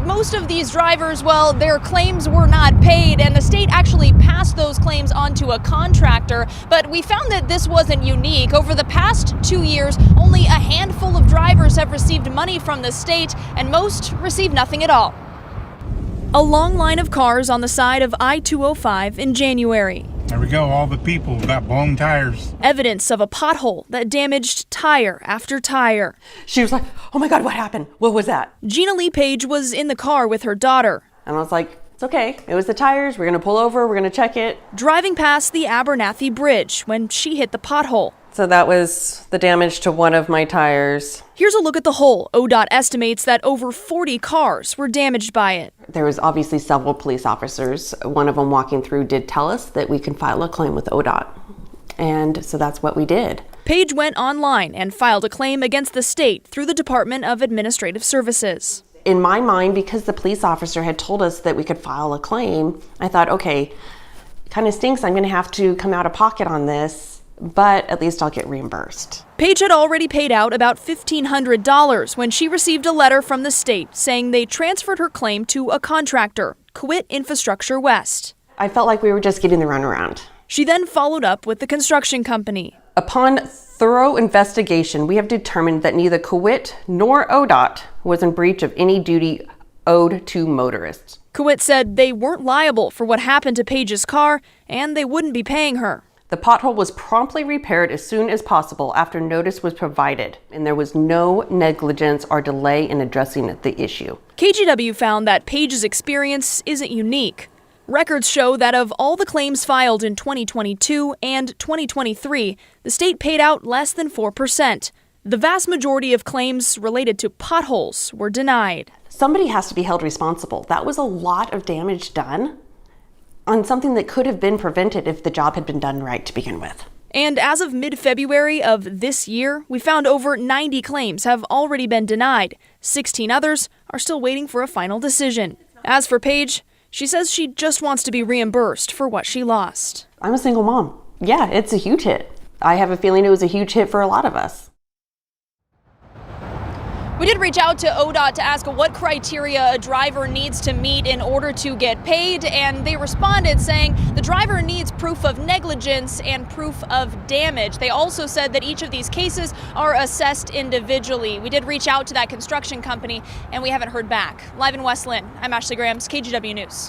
most of these drivers, well, their claims were not paid, and the state actually passed those claims on to a contractor. But we found that this wasn't unique. Over the past 2 years, only a handful of drivers have received money from the state, and most received nothing at all. A long line of cars on the side of I-205 in January. There we go, all the people got blown tires. Evidence of a pothole that damaged tire after tire. She was like, oh my God, what happened? What was that? Gina Lee Page was in the car with her daughter. And I was like, it's okay. It was the tires. We're going to pull over. We're going to check it. Driving past the Abernathy Bridge when she hit the pothole. So that was the damage to one of my tires. Here's a look at the hole. ODOT estimates that over 40 cars were damaged by it. There was obviously several police officers. One of them walking through did tell us that we can file a claim with ODOT. And so that's what we did. Page went online and filed a claim against the state through the Department of Administrative Services. In my mind, because the police officer had told us that we could file a claim, I thought, okay, kind of stinks. I'm going to have to come out of pocket on this, but at least I'll get reimbursed. Page had already paid out about $1,500 when she received a letter from the state saying they transferred her claim to a contractor, Quit Infrastructure West. I felt like we were just getting the runaround. She then followed up with the construction company. Upon thorough investigation, we have determined that neither Quit nor ODOT was in breach of any duty owed to motorists. Quit said they weren't liable for what happened to Page's car, and they wouldn't be paying her. The pothole was promptly repaired as soon as possible after notice was provided, and there was no negligence or delay in addressing the issue. KGW found that Page's experience isn't unique. Records show that of all the claims filed in 2022 and 2023, the state paid out less than 4%. The vast majority of claims related to potholes were denied. Somebody has to be held responsible. That was a lot of damage done on something that could have been prevented if the job had been done right to begin with. And as of mid-February of this year, we found over 90 claims have already been denied. 16 others are still waiting for a final decision. As for Page, she says she just wants to be reimbursed for what she lost. I'm a single mom. Yeah, it's a huge hit. I have a feeling it was a huge hit for a lot of us. We did reach out to ODOT to ask what criteria a driver needs to meet in order to get paid, and they responded saying the driver needs proof of negligence and proof of damage. They also said that each of these cases are assessed individually. We did reach out to that construction company, and we haven't heard back. Live in West Linn, I'm Ashley Grahams, KGW News.